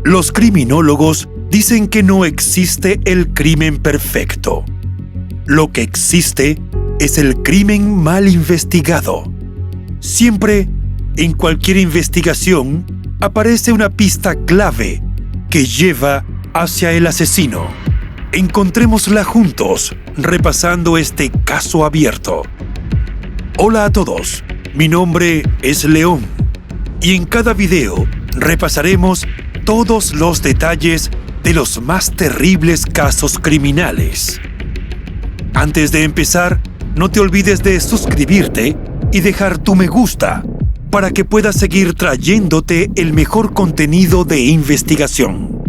Los criminólogos dicen que no existe el crimen perfecto. Lo que existe es el crimen mal investigado. Siempre, en cualquier investigación, aparece una pista clave que lleva hacia el asesino. Encontrémosla juntos, repasando este caso abierto. Hola a todos, mi nombre es León, y en cada video repasaremos todos los detalles de los más terribles casos criminales. Antes de empezar, no te olvides de suscribirte y dejar tu me gusta para que puedas seguir trayéndote el mejor contenido de investigación.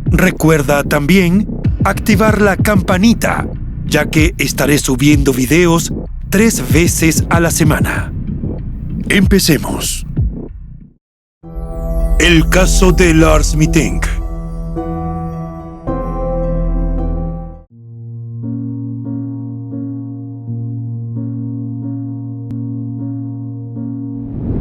Recuerda también activar la campanita, ya que estaré subiendo videos 3 veces a la semana. Empecemos. El caso de Lars Mittank.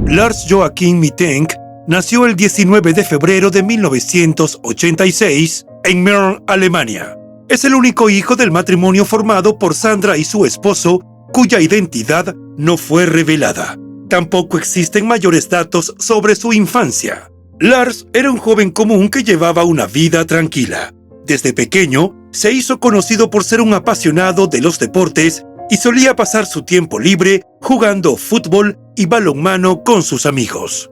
Lars Joachim Mittank nació el 19 de febrero de 1986 en Mölln, Alemania. Es el único hijo del matrimonio formado por Sandra y su esposo, cuya identidad no fue revelada. Tampoco existen mayores datos sobre su infancia. Lars era un joven común que llevaba una vida tranquila. Desde pequeño, se hizo conocido por ser un apasionado de los deportes y solía pasar su tiempo libre jugando fútbol y balonmano con sus amigos.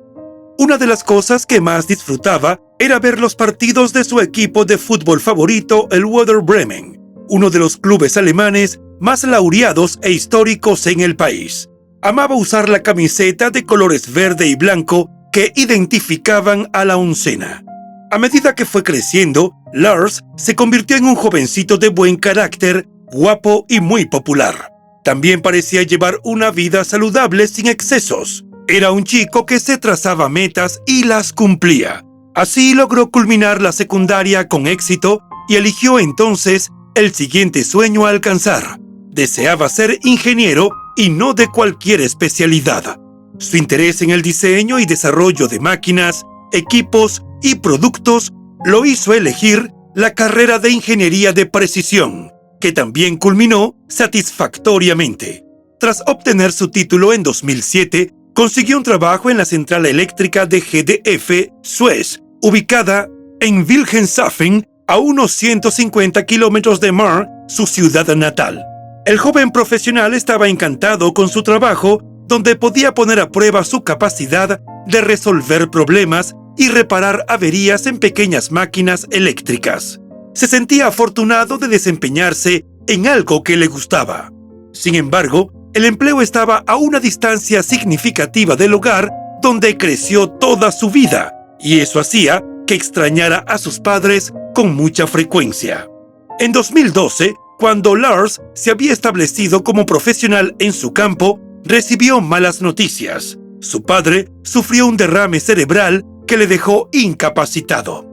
Una de las cosas que más disfrutaba era ver los partidos de su equipo de fútbol favorito, el Werder Bremen, uno de los clubes alemanes más laureados e históricos en el país. Amaba usar la camiseta de colores verde y blanco que identificaban a la oncena. A medida que fue creciendo, Lars se convirtió en un jovencito de buen carácter, guapo y muy popular. También parecía llevar una vida saludable sin excesos. Era un chico que se trazaba metas y las cumplía. Así logró culminar la secundaria con éxito y eligió entonces el siguiente sueño a alcanzar. Deseaba ser ingeniero y no de cualquier especialidad. Su interés en el diseño y desarrollo de máquinas, equipos y productos lo hizo elegir la carrera de ingeniería de precisión, que también culminó satisfactoriamente. Tras obtener su título en 2007, consiguió un trabajo en la central eléctrica de GDF Suez, ubicada en Wilhelmshaven, a unos 150 kilómetros de Mölln, su ciudad natal. El joven profesional estaba encantado con su trabajo, donde podía poner a prueba su capacidad de resolver problemas y reparar averías en pequeñas máquinas eléctricas. Se sentía afortunado de desempeñarse en algo que le gustaba. Sin embargo, el empleo estaba a una distancia significativa del hogar donde creció toda su vida, y eso hacía que extrañara a sus padres con mucha frecuencia. En 2012, cuando Lars se había establecido como profesional en su campo, recibió malas noticias. Su padre sufrió un derrame cerebral que le dejó incapacitado.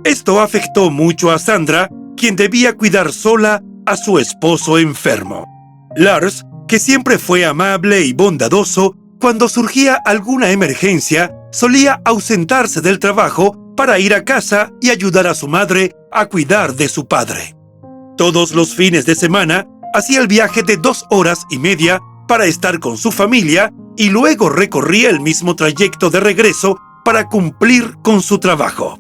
Esto afectó mucho a Sandra, quien debía cuidar sola a su esposo enfermo. Lars, que siempre fue amable y bondadoso, cuando surgía alguna emergencia, solía ausentarse del trabajo para ir a casa y ayudar a su madre a cuidar de su padre. Todos los fines de semana hacía el viaje de 2 horas y media para estar con su familia y luego recorría el mismo trayecto de regreso para cumplir con su trabajo.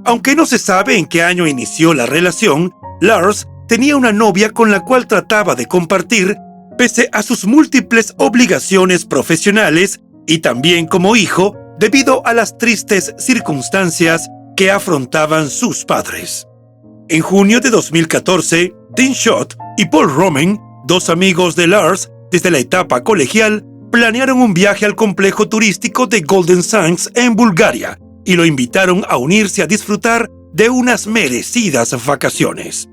Aunque no se sabe en qué año inició la relación, Lars tenía una novia con la cual trataba de compartir pese a sus múltiples obligaciones profesionales y también como hijo debido a las tristes circunstancias que afrontaban sus padres. En junio de 2014, Tim Schott y Paul Roman, 2 amigos de Lars desde la etapa colegial, planearon un viaje al complejo turístico de Golden Sands en Bulgaria y lo invitaron a unirse a disfrutar de unas merecidas vacaciones.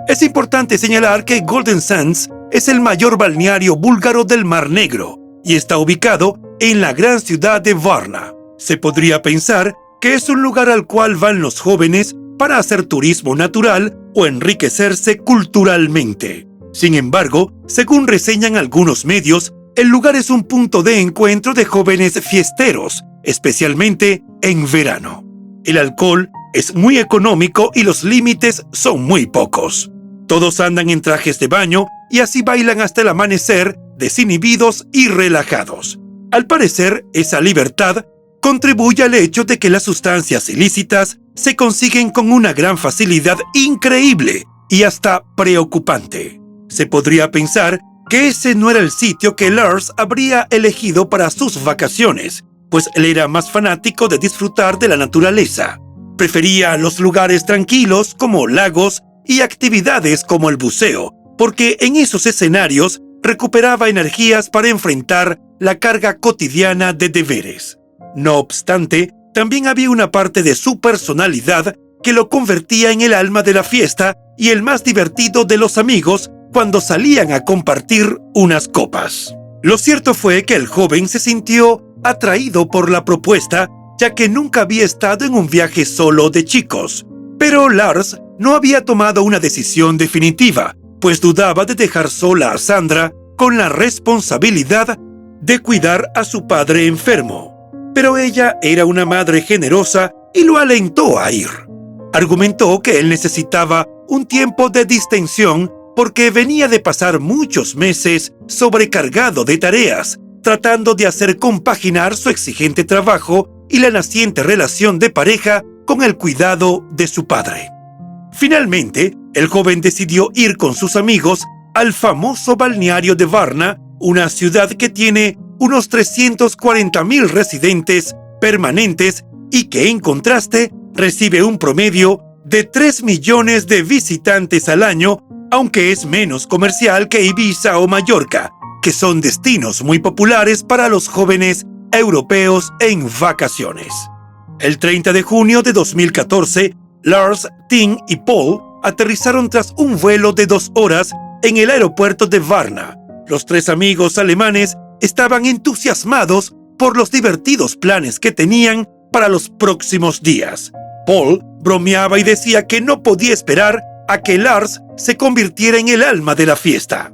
Es importante señalar que Golden Sands es el mayor balneario búlgaro del Mar Negro y está ubicado en la gran ciudad de Varna. Se podría pensar que es un lugar al cual van los jóvenes para hacer turismo natural o enriquecerse culturalmente. Sin embargo, según reseñan algunos medios, el lugar es un punto de encuentro de jóvenes fiesteros, especialmente en verano. El alcohol es muy económico y los límites son muy pocos. Todos andan en trajes de baño y así bailan hasta el amanecer, desinhibidos y relajados. Al parecer, esa libertad contribuye al hecho de que las sustancias ilícitas se consiguen con una gran facilidad increíble y hasta preocupante. Se podría pensar que ese no era el sitio que Lars habría elegido para sus vacaciones, pues él era más fanático de disfrutar de la naturaleza. Prefería los lugares tranquilos como lagos y actividades como el buceo, porque en esos escenarios recuperaba energías para enfrentar la carga cotidiana de deberes. No obstante, también había una parte de su personalidad que lo convertía en el alma de la fiesta y el más divertido de los amigos cuando salían a compartir unas copas. Lo cierto fue que el joven se sintió atraído por la propuesta, ya que nunca había estado en un viaje solo de chicos. Pero Lars no había tomado una decisión definitiva, pues dudaba de dejar sola a Sandra con la responsabilidad de cuidar a su padre enfermo. Pero ella era una madre generosa y lo alentó a ir. Argumentó que él necesitaba un tiempo de distensión porque venía de pasar muchos meses sobrecargado de tareas, tratando de hacer compaginar su exigente trabajo y la naciente relación de pareja con el cuidado de su padre. Finalmente, el joven decidió ir con sus amigos al famoso balneario de Varna, una ciudad que tiene unos 340,000 residentes permanentes y que, en contraste, recibe un promedio de 3 millones de visitantes al año, aunque es menos comercial que Ibiza o Mallorca, que son destinos muy populares para los jóvenes europeos en vacaciones. El 30 de junio de 2014, Lars, Tim y Paul aterrizaron tras un vuelo de 2 horas en el aeropuerto de Varna. Los 3 amigos alemanes estaban entusiasmados por los divertidos planes que tenían para los próximos días. Paul bromeaba y decía que no podía esperar a que Lars se convirtiera en el alma de la fiesta.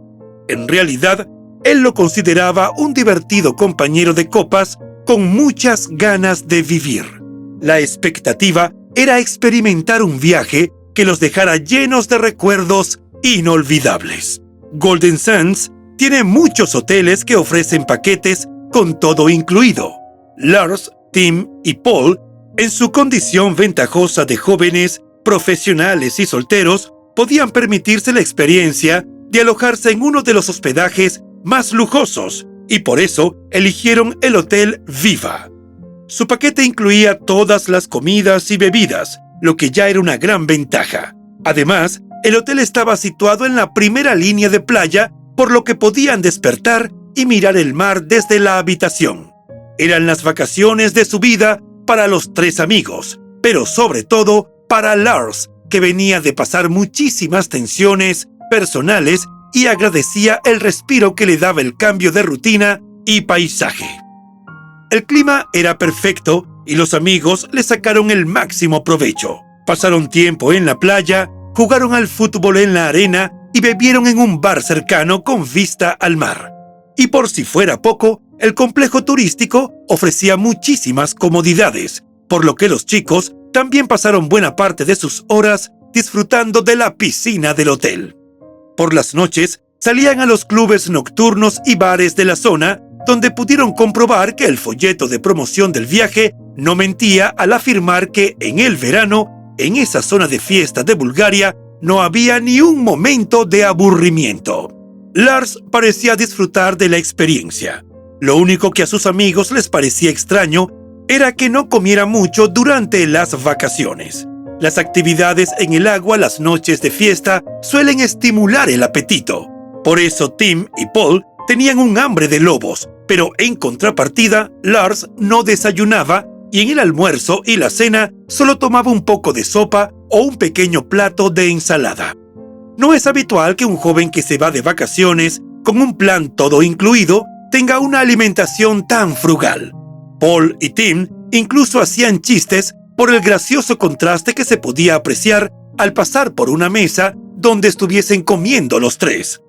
En realidad, él lo consideraba un divertido compañero de copas con muchas ganas de vivir. La expectativa era experimentar un viaje que los dejara llenos de recuerdos inolvidables. Golden Sands tiene muchos hoteles que ofrecen paquetes con todo incluido. Lars, Tim y Paul, en su condición ventajosa de jóvenes, profesionales y solteros, podían permitirse la experiencia de alojarse en uno de los hospedajes más lujosos y por eso eligieron el Hotel Viva. Su paquete incluía todas las comidas y bebidas, lo que ya era una gran ventaja. Además, el hotel estaba situado en la primera línea de playa, por lo que podían despertar y mirar el mar desde la habitación. Eran las vacaciones de su vida para los 3 amigos, pero sobre todo para Lars, que venía de pasar muchísimas tensiones personales y agradecía el respiro que le daba el cambio de rutina y paisaje. El clima era perfecto y los amigos le sacaron el máximo provecho. Pasaron tiempo en la playa, jugaron al fútbol en la arena y bebieron en un bar cercano con vista al mar. Y por si fuera poco, el complejo turístico ofrecía muchísimas comodidades, por lo que los chicos también pasaron buena parte de sus horas disfrutando de la piscina del hotel. Por las noches, salían a los clubes nocturnos y bares de la zona, donde pudieron comprobar que el folleto de promoción del viaje no mentía al afirmar que en el verano, en esa zona de fiesta de Bulgaria, no había ni un momento de aburrimiento. Lars parecía disfrutar de la experiencia. Lo único que a sus amigos les parecía extraño era que no comiera mucho durante las vacaciones. Las actividades en el agua las noches de fiesta suelen estimular el apetito. Por eso Tim y Paul tenían un hambre de lobos, pero en contrapartida, Lars no desayunaba y en el almuerzo y la cena solo tomaba un poco de sopa o un pequeño plato de ensalada. No es habitual que un joven que se va de vacaciones con un plan todo incluido tenga una alimentación tan frugal. Paul y Tim incluso hacían chistes por el gracioso contraste que se podía apreciar al pasar por una mesa donde estuviesen comiendo los 3.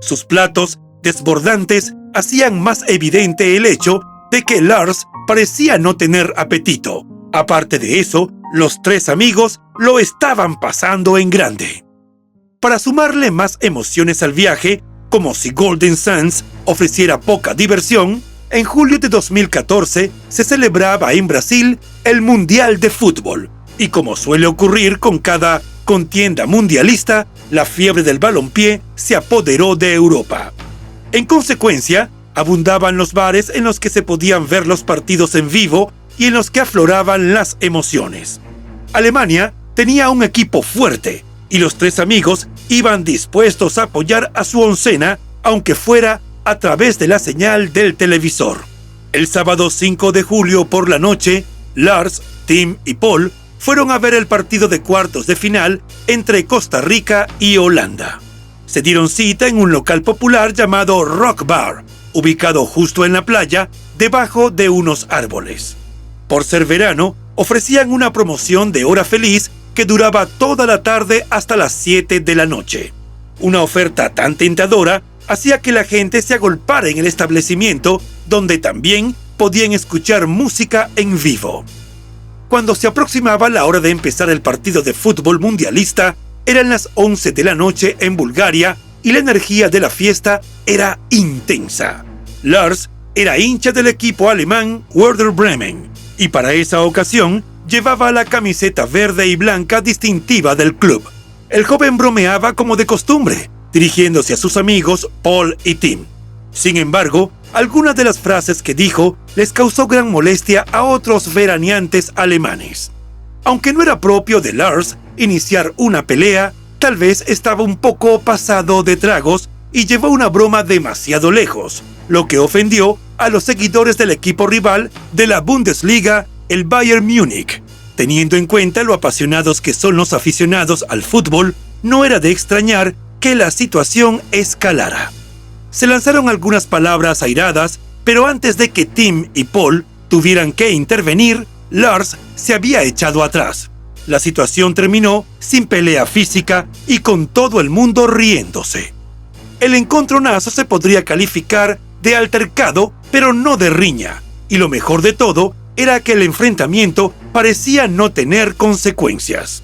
Sus platos desbordantes hacían más evidente el hecho de que Lars parecía no tener apetito. Aparte de eso, Los tres amigos lo estaban pasando en grande. Para sumarle más emociones al viaje, como si Golden Sands ofreciera poca diversión, en julio de 2014 se celebraba en Brasil el Mundial de Fútbol, y como suele ocurrir con cada contienda mundialista, la fiebre del balompié se apoderó de Europa. En consecuencia, abundaban los bares en los que se podían ver los partidos en vivo y en los que afloraban las emociones. Alemania tenía un equipo fuerte y los tres amigos iban dispuestos a apoyar a su oncena, aunque fuera a través de la señal del televisor. El sábado 5 de julio por la noche, Lars, Tim y Paul fueron a ver el partido de cuartos de final entre Costa Rica y Holanda. Se dieron cita en un local popular llamado Rock Bar, ubicado justo en la playa, debajo de unos árboles. Por ser verano, ofrecían una promoción de hora feliz que duraba toda la tarde hasta las 7 de la noche. Una oferta tan tentadora hacía que la gente se agolpara en el establecimiento, donde también podían escuchar música en vivo. Cuando se aproximaba la hora de empezar el partido de fútbol mundialista, eran las 11 de la noche en Bulgaria y la energía de la fiesta era intensa. Lars era hincha del equipo alemán Werder Bremen y para esa ocasión llevaba la camiseta verde y blanca distintiva del club. El joven bromeaba como de costumbre, dirigiéndose a sus amigos Paul y Tim. Sin embargo, algunas de las frases que dijo les causó gran molestia a otros veraneantes alemanes. Aunque no era propio de Lars iniciar una pelea, tal vez estaba un poco pasado de tragos y llevó una broma demasiado lejos, lo que ofendió a los seguidores del equipo rival de la Bundesliga, el Bayern Múnich. Teniendo en cuenta lo apasionados que son los aficionados al fútbol, no era de extrañar que la situación escalara. Se lanzaron algunas palabras airadas, pero antes de que Tim y Paul tuvieran que intervenir, Lars se había echado atrás. La situación terminó sin pelea física y con todo el mundo riéndose. El encontronazo se podría calificar de altercado, pero no de riña, y lo mejor de todo era que el enfrentamiento parecía no tener consecuencias.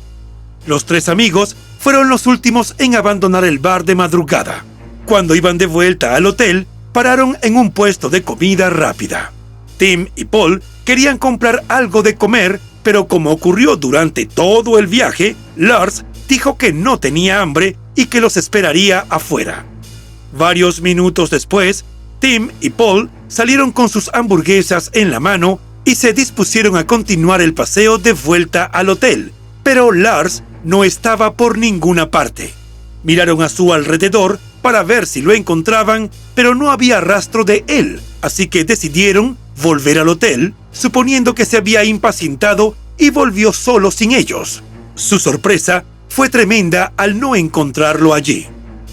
Los tres amigos fueron los últimos en abandonar el bar de madrugada. Cuando iban de vuelta al hotel, pararon en un puesto de comida rápida. Tim y Paul querían comprar algo de comer, pero como ocurrió durante todo el viaje, Lars dijo que no tenía hambre y que los esperaría afuera. Varios minutos después, Tim y Paul salieron con sus hamburguesas en la mano y se dispusieron a continuar el paseo de vuelta al hotel, pero Lars no estaba por ninguna parte. Miraron a su alrededor para ver si lo encontraban, pero no había rastro de él, así que decidieron volver al hotel, suponiendo que se había impacientado y volvió solo sin ellos. Su sorpresa fue tremenda al no encontrarlo allí.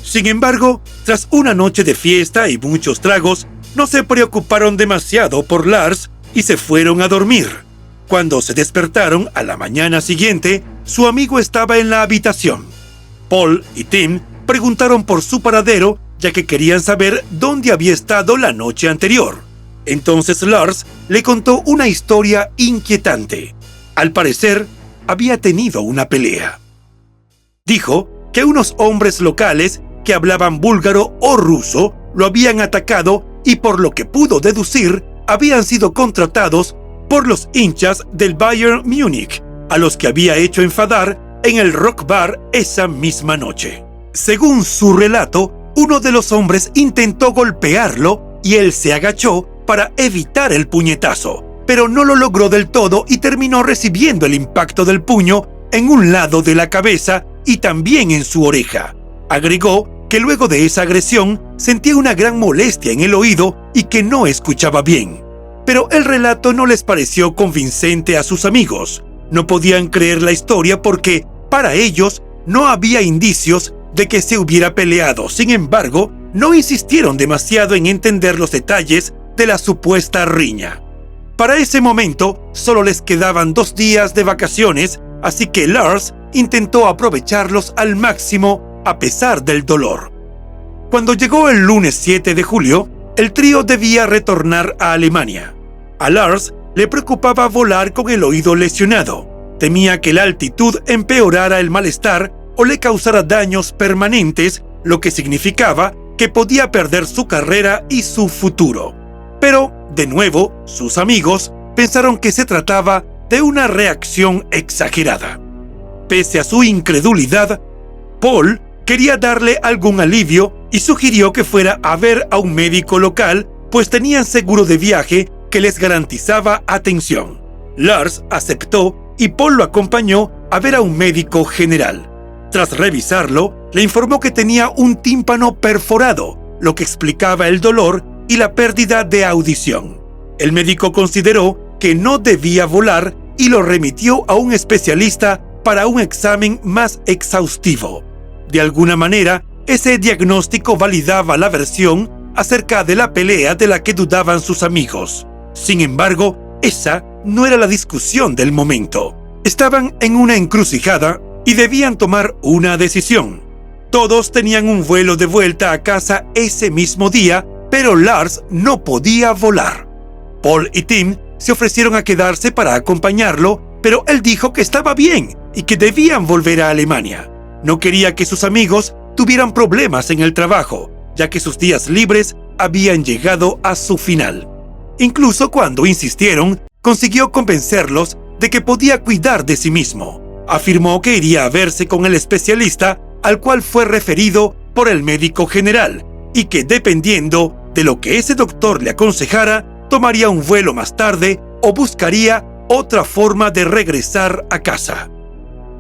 Sin embargo, tras una noche de fiesta y muchos tragos, no se preocuparon demasiado por Lars y se fueron a dormir. Cuando se despertaron a la mañana siguiente, su amigo estaba en la habitación. Paul y Tim preguntaron por su paradero, ya que querían saber dónde había estado la noche anterior. Entonces Lars le contó una historia inquietante. Al parecer, había tenido una pelea. Dijo que unos hombres locales que hablaban búlgaro o ruso lo habían atacado y por lo que pudo deducir, habían sido contratados por los hinchas del Bayern Múnich, a los que había hecho enfadar en el Rock Bar esa misma noche. Según su relato, uno de los hombres intentó golpearlo y él se agachó para evitar el puñetazo, pero no lo logró del todo y terminó recibiendo el impacto del puño en un lado de la cabeza y también en su oreja. Agregó que luego de esa agresión sentía una gran molestia en el oído y que no escuchaba bien. Pero el relato no les pareció convincente a sus amigos. No podían creer la historia porque, para ellos, no había indicios de que se hubiera peleado. Sin embargo, no insistieron demasiado en entender los detalles de la supuesta riña. Para ese momento, solo les quedaban 2 días de vacaciones, así que Lars intentó aprovecharlos al máximo a pesar del dolor. Cuando llegó el lunes 7 de julio, el trío debía retornar a Alemania. A Lars le preocupaba volar con el oído lesionado. Temía que la altitud empeorara el malestar o le causara daños permanentes, lo que significaba que podía perder su carrera y su futuro. Pero, de nuevo, sus amigos pensaron que se trataba de una reacción exagerada. Pese a su incredulidad, Paul quería darle algún alivio y sugirió que fuera a ver a un médico local, pues tenían seguro de viaje que les garantizaba atención. Lars aceptó y Paul lo acompañó a ver a un médico general. Tras revisarlo, le informó que tenía un tímpano perforado, lo que explicaba el dolor y la pérdida de audición. El médico consideró que no debía volar y lo remitió a un especialista para un examen más exhaustivo. De alguna manera, ese diagnóstico validaba la versión acerca de la pelea de la que dudaban sus amigos. Sin embargo, esa no era la discusión del momento. Estaban en una encrucijada y debían tomar una decisión. Todos tenían un vuelo de vuelta a casa ese mismo día, pero Lars no podía volar. Paul y Tim se ofrecieron a quedarse para acompañarlo, pero él dijo que estaba bien y que debían volver a Alemania. No quería que sus amigos tuvieran problemas en el trabajo, ya que sus días libres habían llegado a su final. Incluso cuando insistieron, consiguió convencerlos de que podía cuidar de sí mismo. Afirmó que iría a verse con el especialista al cual fue referido por el médico general y que, dependiendo de lo que ese doctor le aconsejara, tomaría un vuelo más tarde o buscaría otra forma de regresar a casa.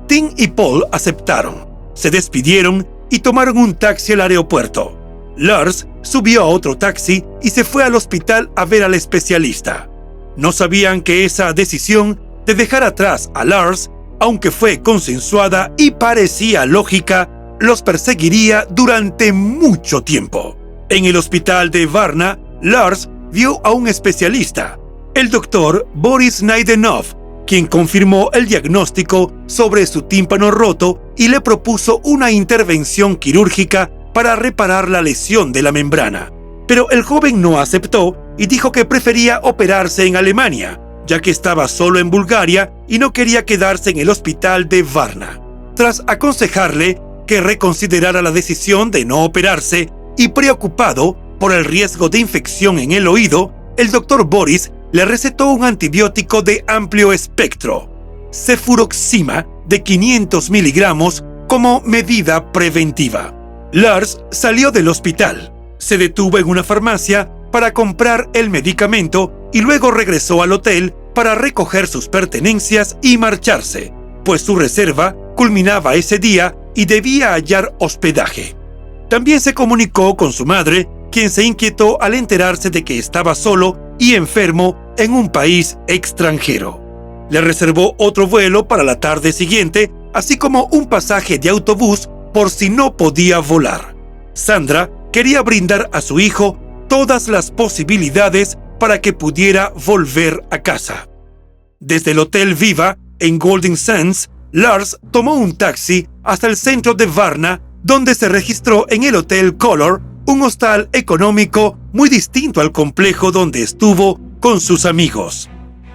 Tim y Paul aceptaron, se despidieron y tomaron un taxi al aeropuerto. Lars subió a otro taxi y se fue al hospital a ver al especialista. No sabían que esa decisión de dejar atrás a Lars, aunque fue consensuada y parecía lógica, los perseguiría durante mucho tiempo. En el hospital de Varna, Lars vio a un especialista, el doctor Boris Naidenov, quien confirmó el diagnóstico sobre su tímpano roto y le propuso una intervención quirúrgica para reparar la lesión de la membrana. Pero el joven no aceptó y dijo que prefería operarse en Alemania, ya que estaba solo en Bulgaria y no quería quedarse en el hospital de Varna. Tras aconsejarle que reconsiderara la decisión de no operarse y preocupado por el riesgo de infección en el oído, el doctor Boris le recetó un antibiótico de amplio espectro, cefuroxima, de 500 miligramos como medida preventiva. Lars salió del hospital, se detuvo en una farmacia para comprar el medicamento y luego regresó al hotel para recoger sus pertenencias y marcharse, pues su reserva culminaba ese día y debía hallar hospedaje. También se comunicó con su madre, quien se inquietó al enterarse de que estaba solo y enfermo en un país extranjero. Le reservó otro vuelo para la tarde siguiente, así como un pasaje de autobús por si no podía volar. Sandra quería brindar a su hijo todas las posibilidades para que pudiera volver a casa. Desde el Hotel Viva, en Golden Sands, Lars tomó un taxi hasta el centro de Varna, donde se registró en el Hotel Color, un hostal económico muy distinto al complejo donde estuvo con sus amigos.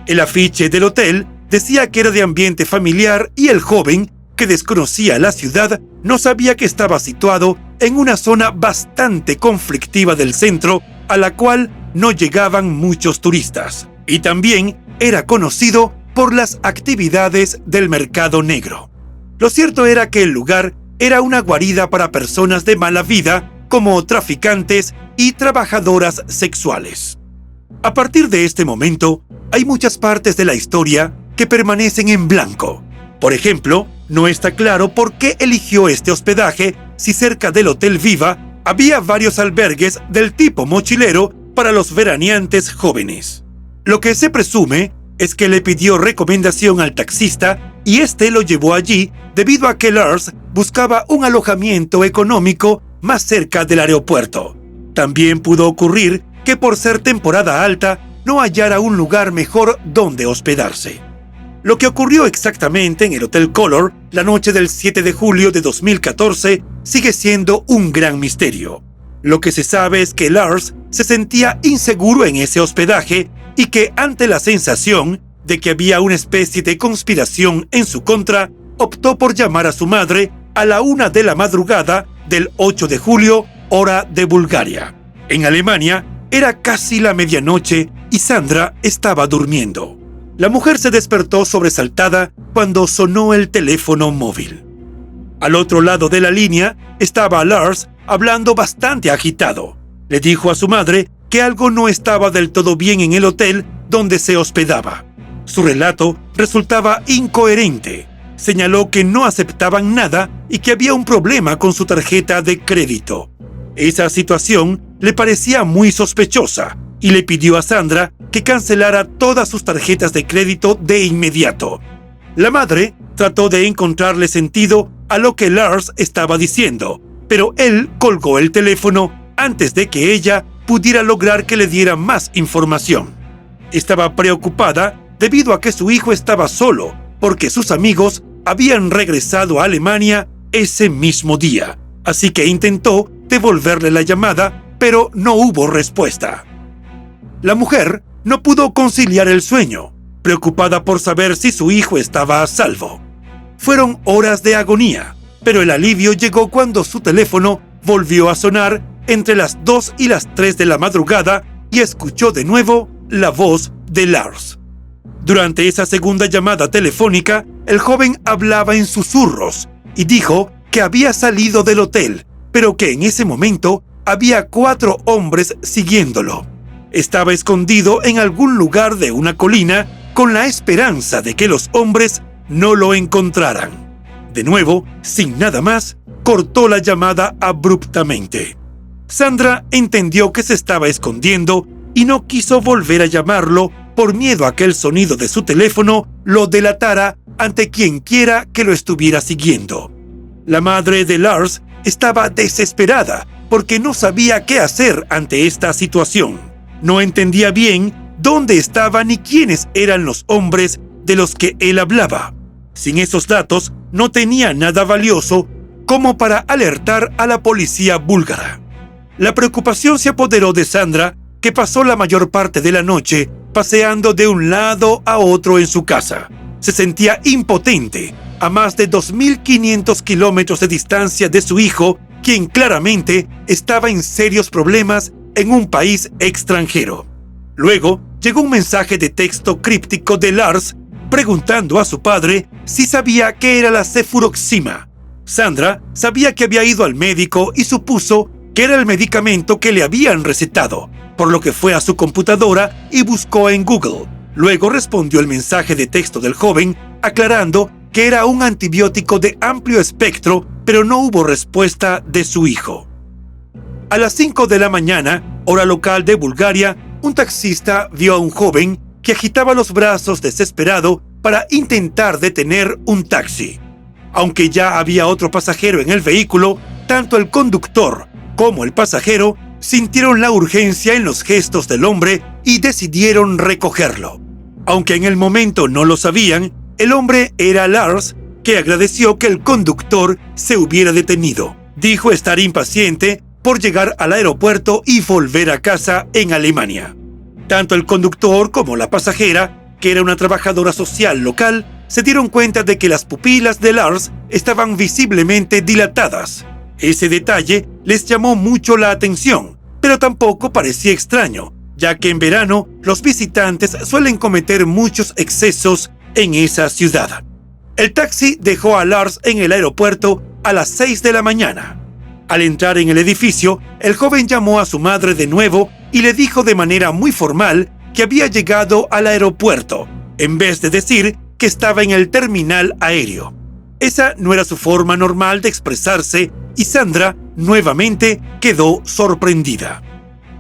El afiche del hotel decía que era de ambiente familiar y el joven, que desconocía la ciudad, no sabía que estaba situado en una zona bastante conflictiva del centro, a la cual no llegaban muchos turistas, y también era conocido por las actividades del mercado negro. Lo cierto era que el lugar era una guarida para personas de mala vida, como traficantes y trabajadoras sexuales. A partir de este momento, hay muchas partes de la historia que permanecen en blanco. Por ejemplo, no está claro por qué eligió este hospedaje si cerca del Hotel Viva había varios albergues del tipo mochilero para los veraneantes jóvenes. Lo que se presume es que le pidió recomendación al taxista y este lo llevó allí debido a que Lars buscaba un alojamiento económico más cerca del aeropuerto. También pudo ocurrir que por ser temporada alta no hallara un lugar mejor donde hospedarse. Lo que ocurrió exactamente en el Hotel Color la noche del 7 de julio de 2014 sigue siendo un gran misterio. Lo que se sabe es que Lars se sentía inseguro en ese hospedaje y que ante la sensación de que había una especie de conspiración en su contra, optó por llamar a su madre a la 1 de la madrugada del 8 de julio, hora de Bulgaria. En Alemania era casi la medianoche y Sandra estaba durmiendo. La mujer se despertó sobresaltada cuando sonó el teléfono móvil. Al otro lado de la línea estaba Lars hablando bastante agitado. Le dijo a su madre que algo no estaba del todo bien en el hotel donde se hospedaba. Su relato resultaba incoherente. Señaló que no aceptaban nada y que había un problema con su tarjeta de crédito. Esa situación le parecía muy sospechosa y le pidió a Sandra que cancelara todas sus tarjetas de crédito de inmediato. La madre trató de encontrarle sentido a lo que Lars estaba diciendo, pero él colgó el teléfono antes de que ella pudiera lograr que le diera más información. Estaba preocupada debido a que su hijo estaba solo, porque sus amigos habían regresado a Alemania ese mismo día, así que intentó devolverle la llamada, pero no hubo respuesta. La mujer no pudo conciliar el sueño, preocupada por saber si su hijo estaba a salvo. Fueron horas de agonía, pero el alivio llegó cuando su teléfono volvió a sonar entre las 2 y las 3 de la madrugada y escuchó de nuevo la voz de Lars. Durante esa segunda llamada telefónica, el joven hablaba en susurros y dijo que había salido del hotel, pero que en ese momento había 4 hombres siguiéndolo. Estaba escondido en algún lugar de una colina con la esperanza de que los hombres no lo encontraran. De nuevo, sin nada más, cortó la llamada abruptamente. Sandra entendió que se estaba escondiendo y no quiso volver a llamarlo por miedo a que el sonido de su teléfono lo delatara ante quien quiera que lo estuviera siguiendo. La madre de Lars estaba desesperada porque no sabía qué hacer ante esta situación. No entendía bien dónde estaban ni quiénes eran los hombres de los que él hablaba. Sin esos datos, no tenía nada valioso como para alertar a la policía búlgara. La preocupación se apoderó de Sandra, que pasó la mayor parte de la noche paseando de un lado a otro en su casa. Se sentía impotente a más de 2.500 kilómetros de distancia de su hijo, quien claramente estaba en serios problemas en un país extranjero. Luego llegó un mensaje de texto críptico de Lars preguntando a su padre si sabía qué era la cefuroxima. Sandra sabía que había ido al médico y supuso que era el medicamento que le habían recetado, por lo que fue a su computadora y buscó en Google. Luego respondió el mensaje de texto del joven aclarando que era un antibiótico de amplio espectro, pero no hubo respuesta de su hijo. A las 5 de la mañana, hora local de Bulgaria, un taxista vio a un joven que agitaba los brazos desesperado para intentar detener un taxi. Aunque ya había otro pasajero en el vehículo, tanto el conductor como el pasajero sintieron la urgencia en los gestos del hombre y decidieron recogerlo. Aunque en el momento no lo sabían, el hombre era Lars, que agradeció que el conductor se hubiera detenido. Dijo estar impaciente por llegar al aeropuerto y volver a casa en Alemania. Tanto el conductor como la pasajera, que era una trabajadora social local, se dieron cuenta de que las pupilas de Lars estaban visiblemente dilatadas. Ese detalle les llamó mucho la atención, pero tampoco parecía extraño, ya que en verano los visitantes suelen cometer muchos excesos en esa ciudad. El taxi dejó a Lars en el aeropuerto a las 6 de la mañana. Al entrar en el edificio, el joven llamó a su madre de nuevo y le dijo de manera muy formal que había llegado al aeropuerto, en vez de decir que estaba en el terminal aéreo. Esa no era su forma normal de expresarse y Sandra nuevamente quedó sorprendida.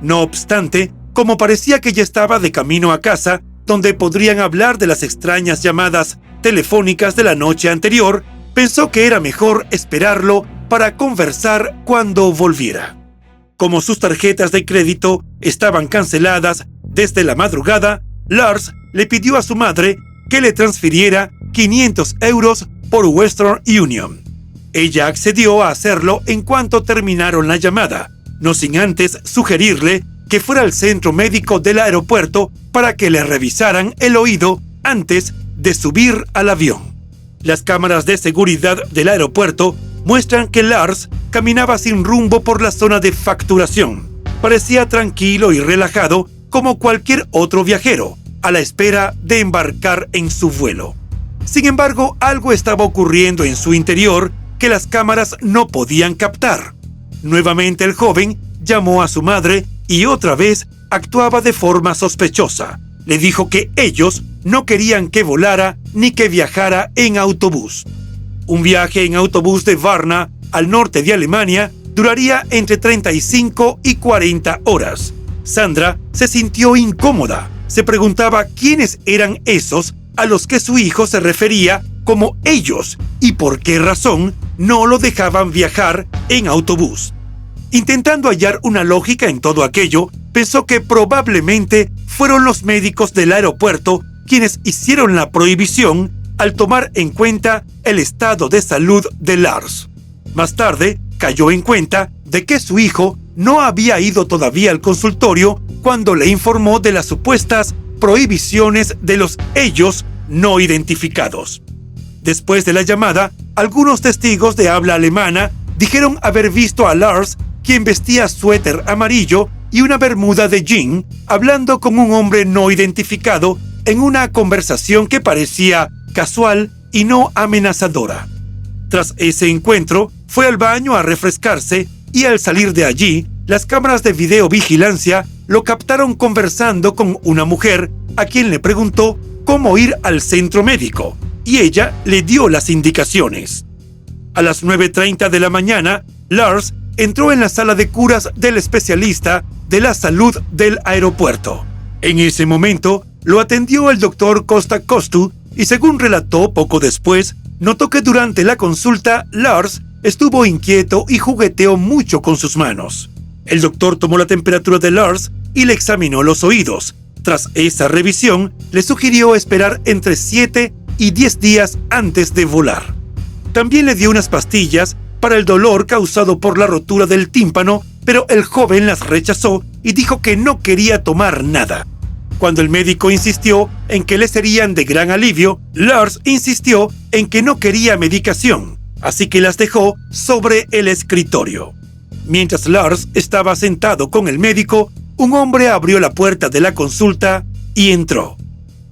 No obstante, como parecía que ya estaba de camino a casa, donde podrían hablar de las extrañas llamadas telefónicas de la noche anterior, pensó que era mejor esperarlo para conversar cuando volviera. Como sus tarjetas de crédito estaban canceladas desde la madrugada, Lars le pidió a su madre que le transfiriera 500 euros por Western Union. Ella accedió a hacerlo en cuanto terminaron la llamada, no sin antes sugerirle que fuera al centro médico del aeropuerto para que le revisaran el oído antes de subir al avión. Las cámaras de seguridad del aeropuerto muestran que Lars caminaba sin rumbo por la zona de facturación. Parecía tranquilo y relajado como cualquier otro viajero, a la espera de embarcar en su vuelo. Sin embargo, algo estaba ocurriendo en su interior que las cámaras no podían captar. Nuevamente el joven llamó a su madre y otra vez actuaba de forma sospechosa. Le dijo que ellos no querían que volara ni que viajara en autobús. Un viaje en autobús de Varna, al norte de Alemania, duraría entre 35 y 40 horas. Sandra se sintió incómoda. Se preguntaba quiénes eran esos a los que su hijo se refería como ellos y por qué razón no lo dejaban viajar en autobús. Intentando hallar una lógica en todo aquello, pensó que probablemente fueron los médicos del aeropuerto quienes hicieron la prohibición al tomar en cuenta el estado de salud de Lars. Más tarde, cayó en cuenta de que su hijo no había ido todavía al consultorio cuando le informó de las supuestas prohibiciones de los ellos no identificados. Después de la llamada, algunos testigos de habla alemana dijeron haber visto a Lars, quien vestía suéter amarillo y una bermuda de jean, hablando con un hombre no identificado en una conversación que parecía casual y no amenazadora. Tras ese encuentro, fue al baño a refrescarse y al salir de allí, las cámaras de videovigilancia lo captaron conversando con una mujer a quien le preguntó cómo ir al centro médico y ella le dio las indicaciones. A las 9:30 de la mañana, Lars entró en la sala de curas del especialista de la salud del aeropuerto. En ese momento, lo atendió el doctor Costa Costu y según relató poco después, notó que durante la consulta Lars estuvo inquieto y jugueteó mucho con sus manos. El doctor tomó la temperatura de Lars y le examinó los oídos. Tras esa revisión, le sugirió esperar entre 7 y 10 días antes de volar. También le dio unas pastillas para el dolor causado por la rotura del tímpano, pero el joven las rechazó y dijo que no quería tomar nada. Cuando el médico insistió en que le serían de gran alivio, Lars insistió en que no quería medicación, así que las dejó sobre el escritorio. Mientras Lars estaba sentado con el médico, un hombre abrió la puerta de la consulta y entró.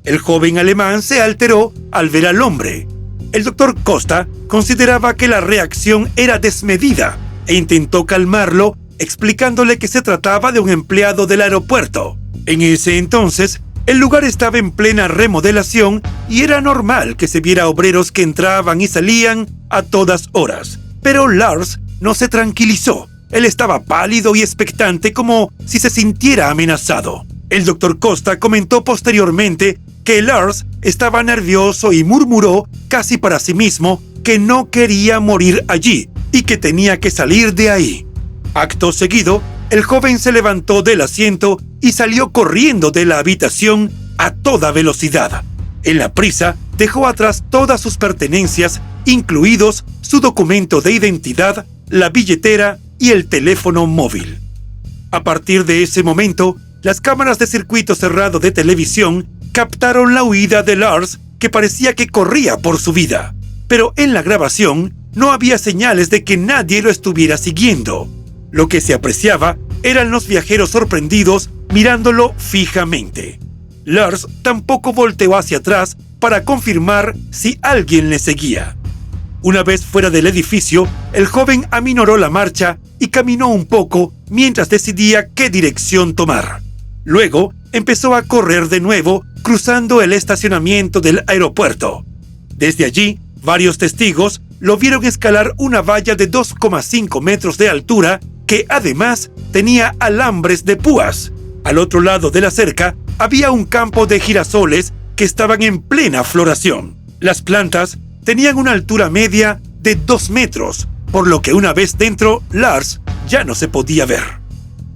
El joven alemán se alteró al ver al hombre. El doctor Costa consideraba que la reacción era desmedida e intentó calmarlo, explicándole que se trataba de un empleado del aeropuerto. En ese entonces, el lugar estaba en plena remodelación y era normal que se viera obreros que entraban y salían a todas horas. Pero Lars no se tranquilizó. Él estaba pálido y expectante, como si se sintiera amenazado. El doctor Costa comentó posteriormente que Lars estaba nervioso y murmuró casi para sí mismo que no quería morir allí y que tenía que salir de ahí. Acto seguido, el joven se levantó del asiento y salió corriendo de la habitación a toda velocidad. En la prisa, dejó atrás todas sus pertenencias, incluidos su documento de identidad, la billetera y el teléfono móvil. A partir de ese momento, las cámaras de circuito cerrado de televisión captaron la huida de Lars, que parecía que corría por su vida. Pero en la grabación no había señales de que nadie lo estuviera siguiendo. Lo que se apreciaba eran los viajeros sorprendidos mirándolo fijamente. Lars tampoco volteó hacia atrás para confirmar si alguien le seguía. Una vez fuera del edificio, el joven aminoró la marcha y caminó un poco mientras decidía qué dirección tomar. Luego empezó a correr de nuevo, cruzando el estacionamiento del aeropuerto. Desde allí, varios testigos lo vieron escalar una valla de 2,5 metros de altura que además tenía alambres de púas. Al otro lado de la cerca había un campo de girasoles que estaban en plena floración. Las plantas tenían una altura media de 2 metros, por lo que una vez dentro, Lars ya no se podía ver.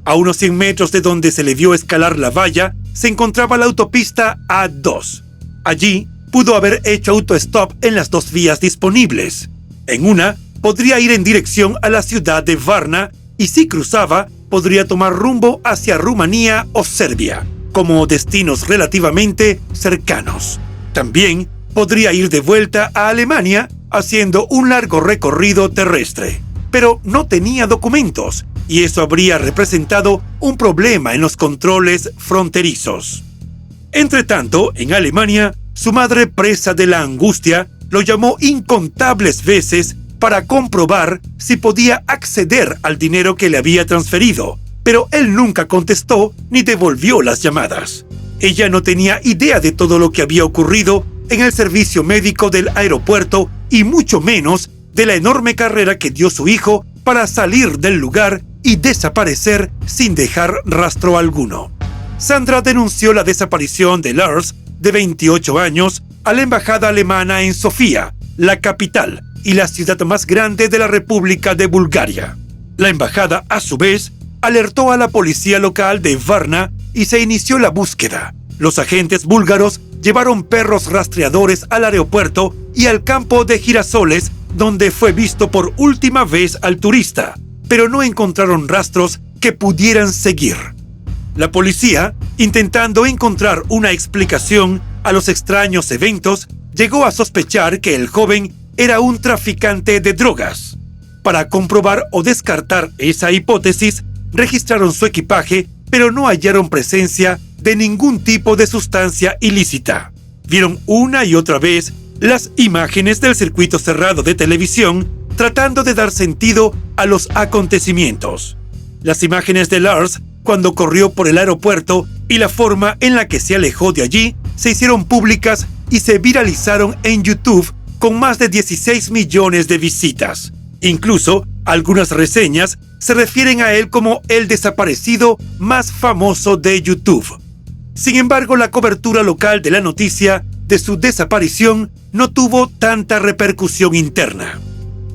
A unos 100 metros de donde se le vio escalar la valla, se encontraba la autopista A2. Allí pudo haber hecho autostop en las 2 vías disponibles. En una, podría ir en dirección a la ciudad de Varna y si cruzaba, podría tomar rumbo hacia Rumanía o Serbia, como destinos relativamente cercanos. También podría ir de vuelta a Alemania haciendo un largo recorrido terrestre, pero no tenía documentos y eso habría representado un problema en los controles fronterizos. Entretanto, en Alemania, su madre, presa de la angustia, lo llamó incontables veces para comprobar si podía acceder al dinero que le había transferido, pero él nunca contestó ni devolvió las llamadas. Ella no tenía idea de todo lo que había ocurrido en el servicio médico del aeropuerto y mucho menos de la enorme carrera que dio su hijo para salir del lugar y desaparecer sin dejar rastro alguno. Sandra denunció la desaparición de Lars, de 28 años, a la embajada alemana en Sofía, la capital y la ciudad más grande de la República de Bulgaria. La embajada, a su vez, alertó a la policía local de Varna y se inició la búsqueda. Los agentes búlgaros llevaron perros rastreadores al aeropuerto y al campo de girasoles, donde fue visto por última vez al turista, pero no encontraron rastros que pudieran seguir. La policía, intentando encontrar una explicación a los extraños eventos, llegó a sospechar que el joven era un traficante de drogas. Para comprobar o descartar esa hipótesis, registraron su equipaje, pero no hallaron presencia de ningún tipo de sustancia ilícita. Vieron una y otra vez las imágenes del circuito cerrado de televisión, tratando de dar sentido a los acontecimientos. Las imágenes de Lars cuando corrió por el aeropuerto y la forma en la que se alejó de allí se hicieron públicas y se viralizaron en YouTube con más de 16 millones de visitas. Incluso, algunas reseñas se refieren a él como el desaparecido más famoso de YouTube. Sin embargo, la cobertura local de la noticia de su desaparición no tuvo tanta repercusión interna.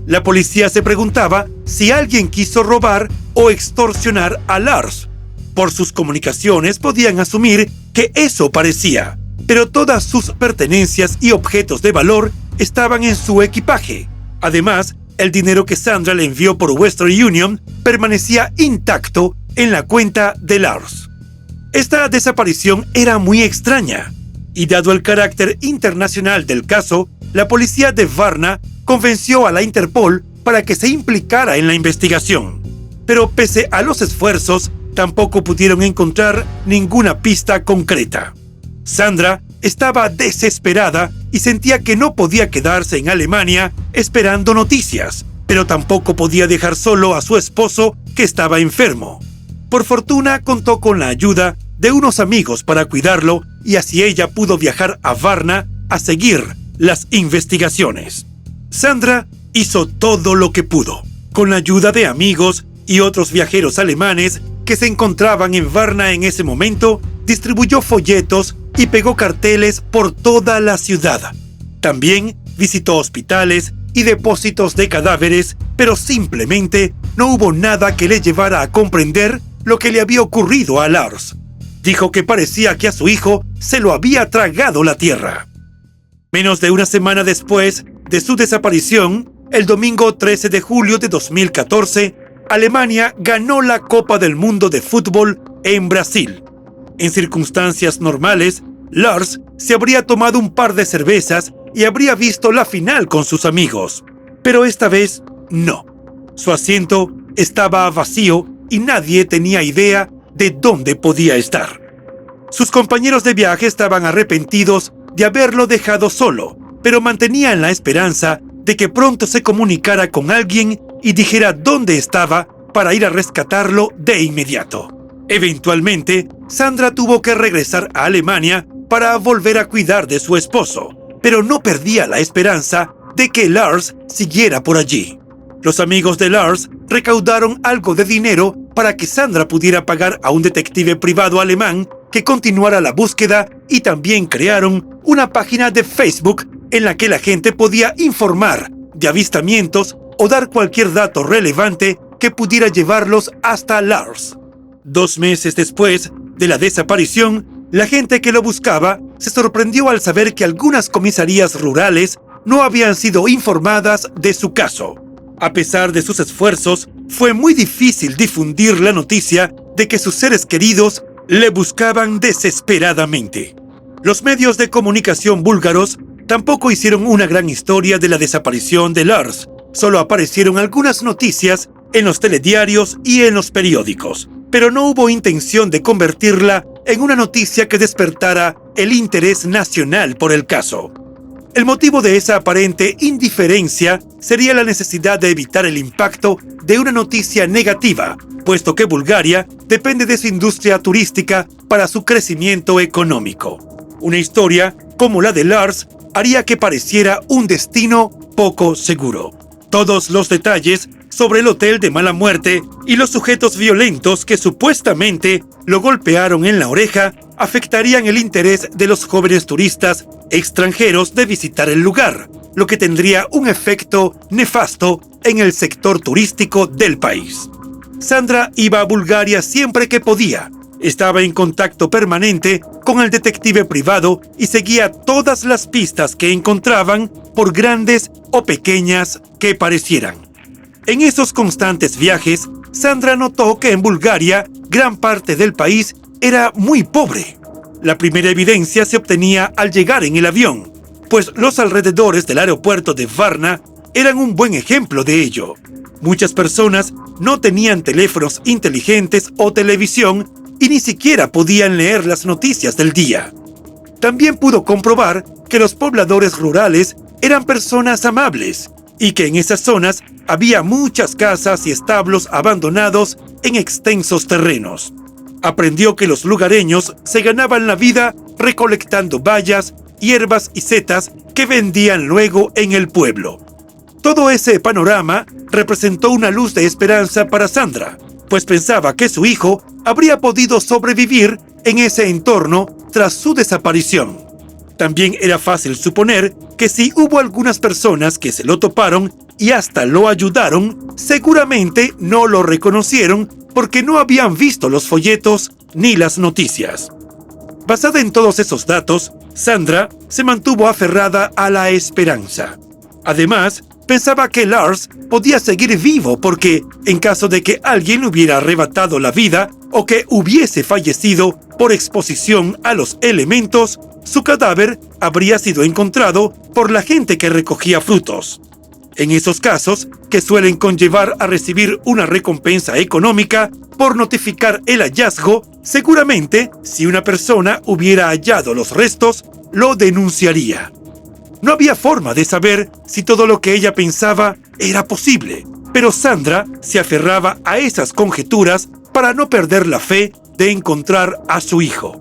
La policía se preguntaba si alguien quiso robar o extorsionar a Lars. Por sus comunicaciones podían asumir que eso parecía, pero todas sus pertenencias y objetos de valor estaban en su equipaje. Además, el dinero que Sandra le envió por Western Union permanecía intacto en la cuenta de Lars. Esta desaparición era muy extraña, y dado el carácter internacional del caso, la policía de Varna convenció a la Interpol para que se implicara en la investigación. Pero pese a los esfuerzos, tampoco pudieron encontrar ninguna pista concreta. Sandra estaba desesperada y sentía que no podía quedarse en Alemania esperando noticias, pero tampoco podía dejar solo a su esposo que estaba enfermo. Por fortuna contó con la ayuda de unos amigos para cuidarlo y así ella pudo viajar a Varna a seguir las investigaciones. Sandra hizo todo lo que pudo. Con la ayuda de amigos y otros viajeros alemanes que se encontraban en Varna en ese momento, distribuyó folletos y pegó carteles por toda la ciudad. También visitó hospitales y depósitos de cadáveres, pero simplemente no hubo nada que le llevara a comprender lo que le había ocurrido a Lars. Dijo que parecía que a su hijo se lo había tragado la tierra. Menos de una semana después de su desaparición, el domingo 13 de julio de 2014, Alemania ganó la Copa del Mundo de Fútbol en Brasil. En circunstancias normales, Lars se habría tomado un par de cervezas y habría visto la final con sus amigos. Pero esta vez, no. Su asiento estaba vacío y nadie tenía idea de dónde podía estar. Sus compañeros de viaje estaban arrepentidos de haberlo dejado solo, pero mantenían la esperanza de que pronto se comunicara con alguien y dijera dónde estaba para ir a rescatarlo de inmediato. Eventualmente, Sandra tuvo que regresar a Alemania para volver a cuidar de su esposo, pero no perdía la esperanza de que Lars siguiera por allí. Los amigos de Lars recaudaron algo de dinero para que Sandra pudiera pagar a un detective privado alemán que continuara la búsqueda y también crearon una página de Facebook en la que la gente podía informar de avistamientos o dar cualquier dato relevante que pudiera llevarlos hasta Lars. 2 meses después de la desaparición, la gente que lo buscaba se sorprendió al saber que algunas comisarías rurales no habían sido informadas de su caso. A pesar de sus esfuerzos, fue muy difícil difundir la noticia de que sus seres queridos le buscaban desesperadamente. Los medios de comunicación búlgaros tampoco hicieron una gran historia de la desaparición de Lars. Solo aparecieron algunas noticias en los telediarios y en los periódicos, pero no hubo intención de convertirla en una noticia que despertara el interés nacional por el caso. El motivo de esa aparente indiferencia sería la necesidad de evitar el impacto de una noticia negativa, puesto que Bulgaria depende de su industria turística para su crecimiento económico. Una historia como la de Lars haría que pareciera un destino poco seguro. Todos los detalles sobre el hotel de mala muerte y los sujetos violentos que supuestamente lo golpearon en la oreja afectarían el interés de los jóvenes turistas extranjeros de visitar el lugar, lo que tendría un efecto nefasto en el sector turístico del país. Sandra iba a Bulgaria siempre que podía. Estaba en contacto permanente con el detective privado y seguía todas las pistas que encontraban, por grandes o pequeñas que parecieran. En esos constantes viajes, Sandra notó que en Bulgaria gran parte del país era muy pobre. La primera evidencia se obtenía al llegar en el avión, pues los alrededores del aeropuerto de Varna eran un buen ejemplo de ello. Muchas personas no tenían teléfonos inteligentes o televisión y ni siquiera podían leer las noticias del día. También pudo comprobar que los pobladores rurales eran personas amables y que en esas zonas había muchas casas y establos abandonados en extensos terrenos. Aprendió que los lugareños se ganaban la vida recolectando bayas, hierbas y setas que vendían luego en el pueblo. Todo ese panorama representó una luz de esperanza para Sandra, pues pensaba que su hijo habría podido sobrevivir en ese entorno tras su desaparición. También era fácil suponer que si hubo algunas personas que se lo toparon y hasta lo ayudaron, seguramente no lo reconocieron porque no habían visto los folletos ni las noticias. Basada en todos esos datos, Sandra se mantuvo aferrada a la esperanza. Además, pensaba que Lars podía seguir vivo porque, en caso de que alguien le hubiera arrebatado la vida o que hubiese fallecido por exposición a los elementos, su cadáver habría sido encontrado por la gente que recogía frutos. En esos casos, que suelen conllevar a recibir una recompensa económica por notificar el hallazgo, seguramente, si una persona hubiera hallado los restos, lo denunciaría. No había forma de saber si todo lo que ella pensaba era posible, pero Sandra se aferraba a esas conjeturas para no perder la fe de encontrar a su hijo.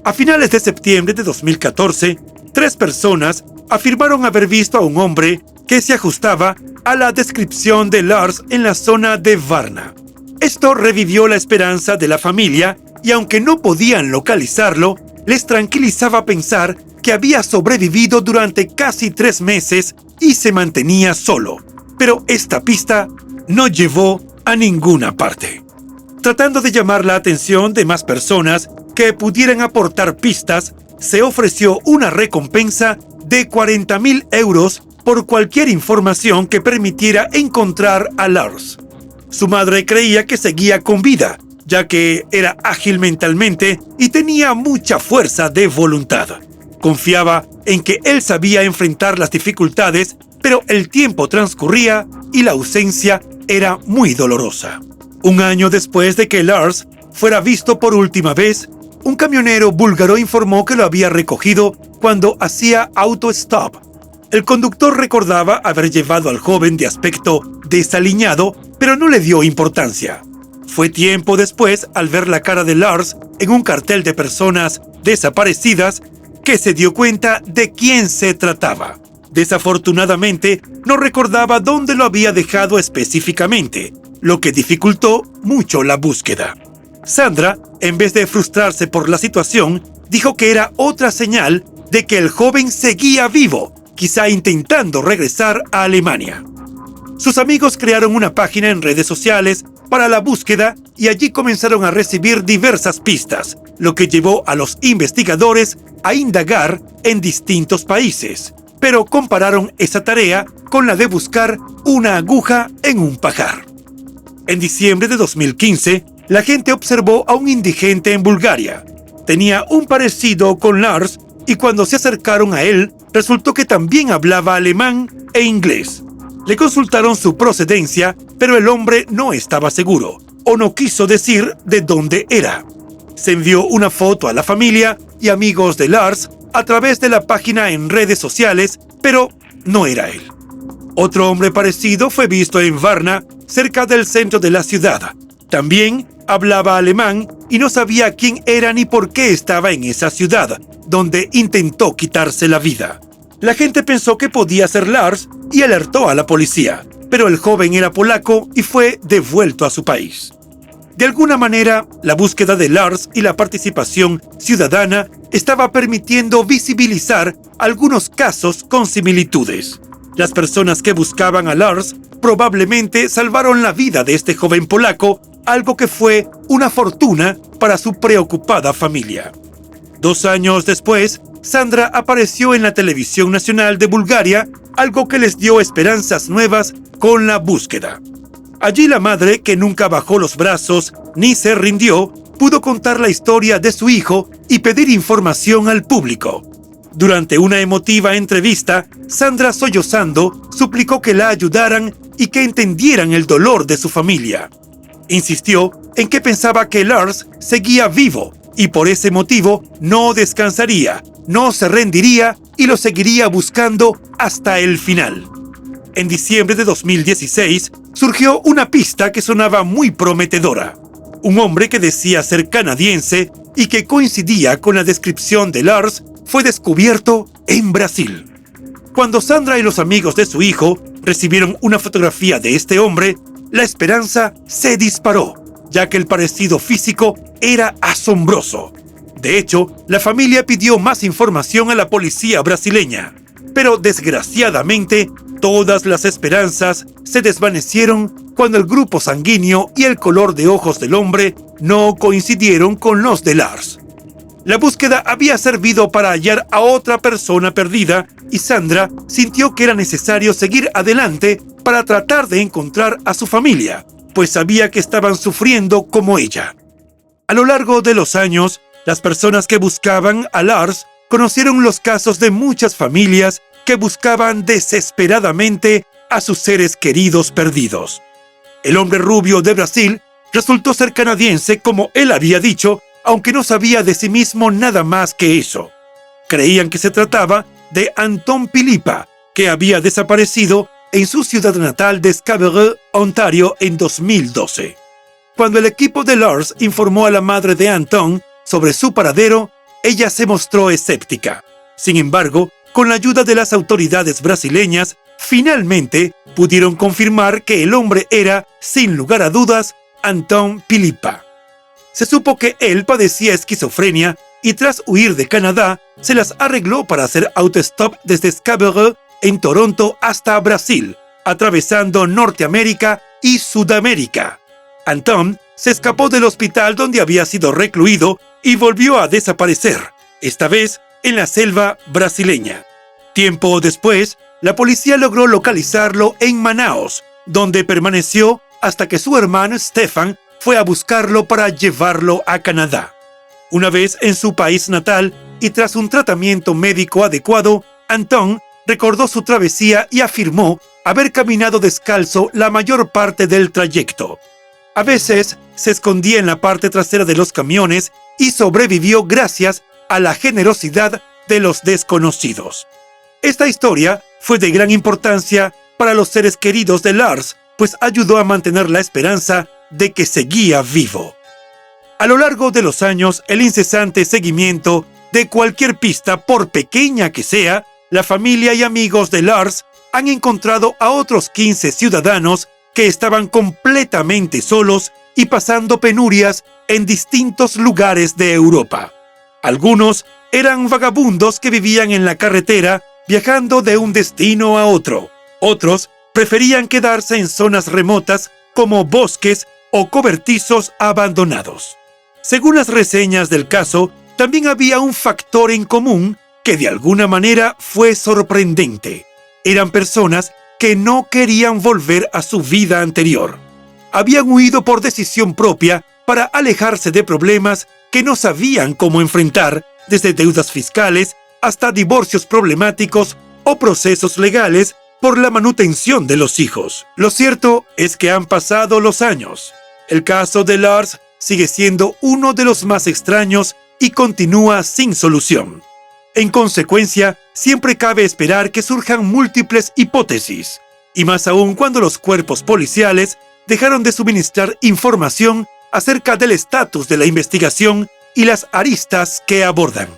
A finales de septiembre de 2014, 3 personas afirmaron haber visto a un hombre que se ajustaba a la descripción de Lars en la zona de Varna. Esto revivió la esperanza de la familia y aunque no podían localizarlo, les tranquilizaba pensar que había sobrevivido durante casi 3 meses y se mantenía solo. Pero esta pista no llevó a ninguna parte. Tratando de llamar la atención de más personas que pudieran aportar pistas, se ofreció una recompensa de 40.000 euros por cualquier información que permitiera encontrar a Lars. Su madre creía que seguía con vida, ya que era ágil mentalmente y tenía mucha fuerza de voluntad. Confiaba en que él sabía enfrentar las dificultades, pero el tiempo transcurría y la ausencia era muy dolorosa. Un año después de que Lars fuera visto por última vez, un camionero búlgaro informó que lo había recogido cuando hacía autostop. El conductor recordaba haber llevado al joven de aspecto desaliñado, pero no le dio importancia. Fue tiempo después, al ver la cara de Lars en un cartel de personas desaparecidas, que se dio cuenta de quién se trataba. Desafortunadamente, no recordaba dónde lo había dejado específicamente, lo que dificultó mucho la búsqueda. Sandra, en vez de frustrarse por la situación, dijo que era otra señal de que el joven seguía vivo, quizá intentando regresar a Alemania. Sus amigos crearon una página en redes sociales para la búsqueda y allí comenzaron a recibir diversas pistas, lo que llevó a los investigadores a indagar en distintos países, pero compararon esa tarea con la de buscar una aguja en un pajar. En diciembre de 2015, la gente observó a un indigente en Bulgaria. tenía un parecido con Lars y cuando se acercaron a él, resultó que también hablaba alemán e inglés. Le consultaron su procedencia, pero el hombre no estaba seguro, o no quiso decir de dónde era. Se envió una foto a la familia y amigos de Lars a través de la página en redes sociales, pero no era él. Otro hombre parecido fue visto en Varna, cerca del centro de la ciudad. También hablaba alemán y no sabía quién era ni por qué estaba en esa ciudad, donde intentó quitarse la vida. La gente pensó que podía ser Lars y alertó a la policía, pero el joven era polaco y fue devuelto a su país. De alguna manera, la búsqueda de Lars y la participación ciudadana estaba permitiendo visibilizar algunos casos con similitudes. Las personas que buscaban a Lars probablemente salvaron la vida de este joven polaco, algo que fue una fortuna para su preocupada familia. 2 años después, Sandra apareció en la televisión nacional de Bulgaria, algo que les dio esperanzas nuevas con la búsqueda. Allí la madre, que nunca bajó los brazos ni se rindió, pudo contar la historia de su hijo y pedir información al público. Durante una emotiva entrevista, Sandra, sollozando, suplicó que la ayudaran y que entendieran el dolor de su familia. Insistió en que pensaba que Lars seguía vivo y por ese motivo no descansaría, no se rendiría y lo seguiría buscando hasta el final. En diciembre de 2016 surgió una pista que sonaba muy prometedora. Un hombre que decía ser canadiense y que coincidía con la descripción de Lars fue descubierto en Brasil. Cuando Sandra y los amigos de su hijo recibieron una fotografía de este hombre, la esperanza se disparó, ya que el parecido físico era asombroso. De hecho, la familia pidió más información a la policía brasileña, pero desgraciadamente todas las esperanzas se desvanecieron cuando el grupo sanguíneo y el color de ojos del hombre no coincidieron con los de Lars. La búsqueda había servido para hallar a otra persona perdida y Sandra sintió que era necesario seguir adelante para tratar de encontrar a su familia, pues sabía que estaban sufriendo como ella. A lo largo de los años, las personas que buscaban a Lars conocieron los casos de muchas familias que buscaban desesperadamente a sus seres queridos perdidos. El hombre rubio de Brasil resultó ser canadiense, como él había dicho, aunque no sabía de sí mismo nada más que eso. Creían que se trataba de Anton Pilipa, que había desaparecido en su ciudad natal de Scarborough, Ontario, en 2012. Cuando el equipo de Lars informó a la madre de Anton sobre su paradero, ella se mostró escéptica. Sin embargo, con la ayuda de las autoridades brasileñas, finalmente pudieron confirmar que el hombre era, sin lugar a dudas, Anton Pilipa. Se supo que él padecía esquizofrenia y tras huir de Canadá, se las arregló para hacer autostop desde Scarborough en Toronto hasta Brasil, atravesando Norteamérica y Sudamérica. Anton se escapó del hospital donde había sido recluido y volvió a desaparecer, esta vez en la selva brasileña. Tiempo después, la policía logró localizarlo en Manaus, donde permaneció hasta que su hermano Stefan fue a buscarlo para llevarlo a Canadá. Una vez en su país natal y tras un tratamiento médico adecuado, Anton recordó su travesía y afirmó haber caminado descalzo la mayor parte del trayecto. A veces se escondía en la parte trasera de los camiones y sobrevivió gracias a la generosidad de los desconocidos. Esta historia fue de gran importancia para los seres queridos de Lars, pues ayudó a mantener la esperanza de que seguía vivo. A lo largo de los años, el incesante seguimiento de cualquier pista, por pequeña que sea, la familia y amigos de Lars han encontrado a otros 15 ciudadanos que estaban completamente solos y pasando penurias en distintos lugares de Europa. Algunos eran vagabundos que vivían en la carretera viajando de un destino a otro. Otros preferían quedarse en zonas remotas como bosques o cobertizos abandonados. Según las reseñas del caso, también había un factor en común que de alguna manera fue sorprendente. Eran personas que no querían volver a su vida anterior. Habían huido por decisión propia para alejarse de problemas que no sabían cómo enfrentar, desde deudas fiscales hasta divorcios problemáticos o procesos legales por la manutención de los hijos. Lo cierto es que han pasado los años. El caso de Lars sigue siendo uno de los más extraños y continúa sin solución. En consecuencia, siempre cabe esperar que surjan múltiples hipótesis, y más aún cuando los cuerpos policiales dejaron de suministrar información acerca del estatus de la investigación y las aristas que abordan.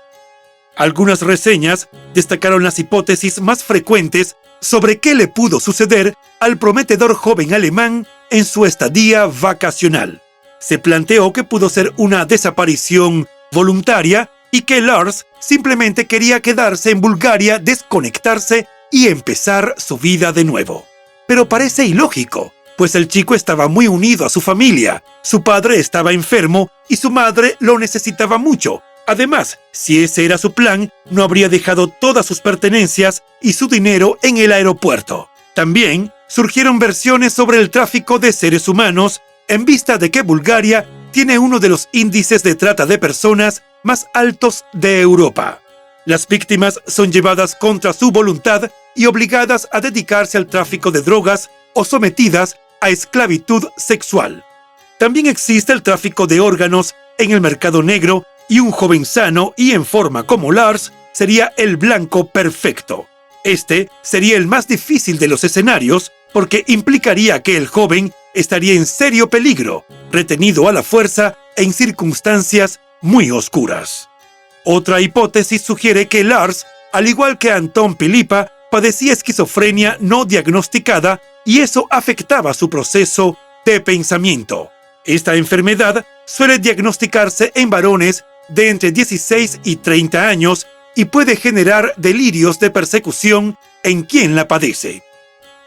Algunas reseñas destacaron las hipótesis más frecuentes sobre qué le pudo suceder al prometedor joven alemán en su estadía vacacional. Se planteó que pudo ser una desaparición voluntaria y que Lars simplemente quería quedarse en Bulgaria, desconectarse y empezar su vida de nuevo. Pero parece ilógico, pues el chico estaba muy unido a su familia, su padre estaba enfermo y su madre lo necesitaba mucho. Además, si ese era su plan, no habría dejado todas sus pertenencias y su dinero en el aeropuerto. También surgieron versiones sobre el tráfico de seres humanos, en vista de que Bulgaria tiene uno de los índices de trata de personas más altos de Europa. Las víctimas son llevadas contra su voluntad y obligadas a dedicarse al tráfico de drogas o sometidas a esclavitud sexual. También existe el tráfico de órganos en el mercado negro y un joven sano y en forma como Lars sería el blanco perfecto. Este sería el más difícil de los escenarios porque implicaría que el joven estaría en serio peligro, retenido a la fuerza en circunstancias muy oscuras. Otra hipótesis sugiere que Lars, al igual que Anton Pilipa, padecía esquizofrenia no diagnosticada y eso afectaba su proceso de pensamiento. Esta enfermedad suele diagnosticarse en varones de entre 16 y 30 años y puede generar delirios de persecución en quien la padece.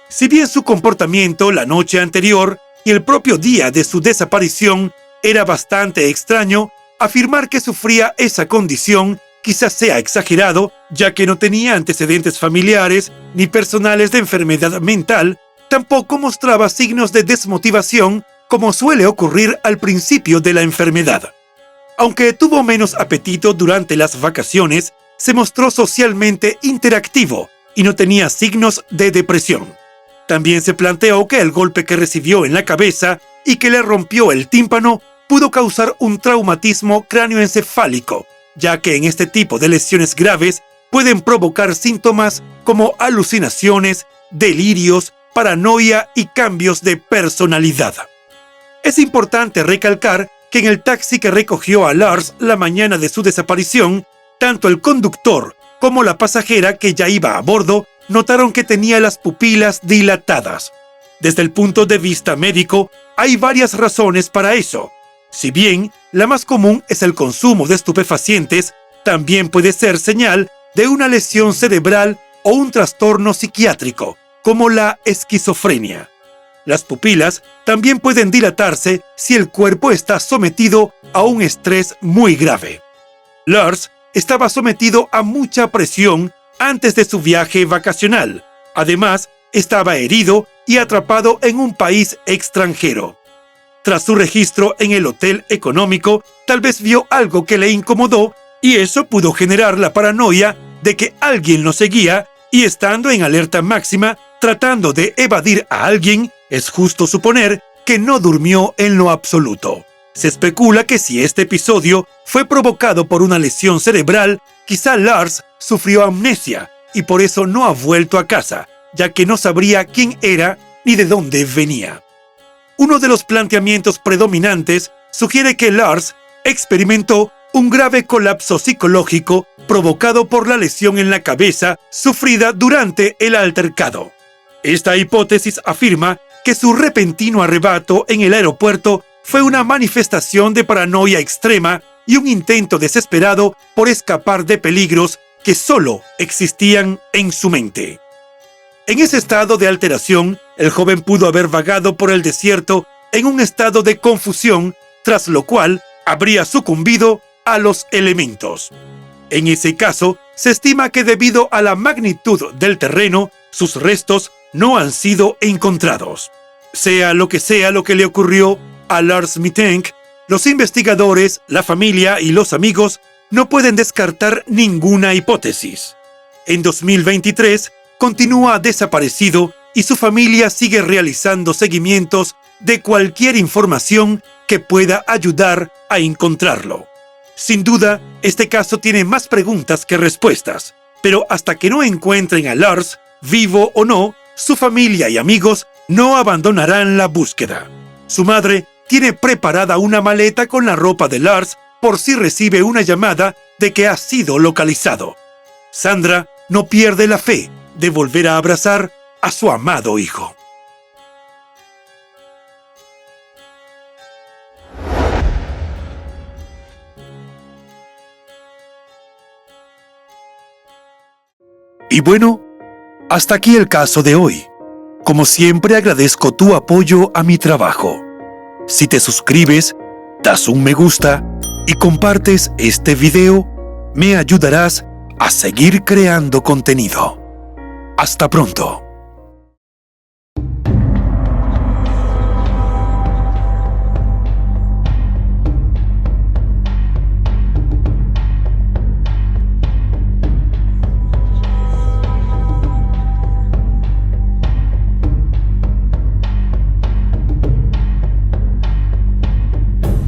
Si bien su comportamiento la noche anterior y el propio día de su desaparición era bastante extraño, afirmar que sufría esa condición quizás sea exagerado, ya que no tenía antecedentes familiares ni personales de enfermedad mental, tampoco mostraba signos de desmotivación como suele ocurrir al principio de la enfermedad. Aunque tuvo menos apetito durante las vacaciones, se mostró socialmente interactivo y no tenía signos de depresión. También se planteó que el golpe que recibió en la cabeza y que le rompió el tímpano pudo causar un traumatismo cráneoencefálico, ya que en este tipo de lesiones graves pueden provocar síntomas como alucinaciones, delirios, paranoia y cambios de personalidad. Es importante recalcar que en el taxi que recogió a Lars la mañana de su desaparición, tanto el conductor como la pasajera que ya iba a bordo notaron que tenía las pupilas dilatadas. Desde el punto de vista médico, hay varias razones para eso. Si bien la más común es el consumo de estupefacientes, también puede ser señal de una lesión cerebral o un trastorno psiquiátrico, como la esquizofrenia. Las pupilas también pueden dilatarse si el cuerpo está sometido a un estrés muy grave. Lars estaba sometido a mucha presión antes de su viaje vacacional. Además, estaba herido y atrapado en un país extranjero. Tras su registro en el hotel económico, tal vez vio algo que le incomodó y eso pudo generar la paranoia de que alguien lo seguía y estando en alerta máxima, tratando de evadir a alguien, es justo suponer que no durmió en lo absoluto. Se especula que si este episodio fue provocado por una lesión cerebral, quizá Lars sufrió amnesia y por eso no ha vuelto a casa, ya que no sabría quién era ni de dónde venía. Uno de los planteamientos predominantes sugiere que Lars experimentó un grave colapso psicológico provocado por la lesión en la cabeza sufrida durante el altercado. Esta hipótesis afirma que su repentino arrebato en el aeropuerto fue una manifestación de paranoia extrema y un intento desesperado por escapar de peligros que solo existían en su mente. En ese estado de alteración, el joven pudo haber vagado por el desierto en un estado de confusión, tras lo cual habría sucumbido a los elementos. En ese caso, se estima que debido a la magnitud del terreno, sus restos no han sido encontrados. Sea lo que le ocurrió a Lars Mittank, Los investigadores, la familia y los amigos no pueden descartar ninguna hipótesis. En 2023, continúa desaparecido y su familia sigue realizando seguimientos de cualquier información que pueda ayudar a encontrarlo. Sin duda, este caso tiene más preguntas que respuestas, pero hasta que no encuentren a Lars, vivo o no, su familia y amigos no abandonarán la búsqueda. Su madre tiene preparada una maleta con la ropa de Lars por si recibe una llamada de que ha sido localizado. Sandra no pierde la fe de volver a abrazar a su amado hijo. Y bueno, hasta aquí el caso de hoy. Como siempre, agradezco tu apoyo a mi trabajo. Si te suscribes, das un me gusta y compartes este video, me ayudarás a seguir creando contenido. Hasta pronto.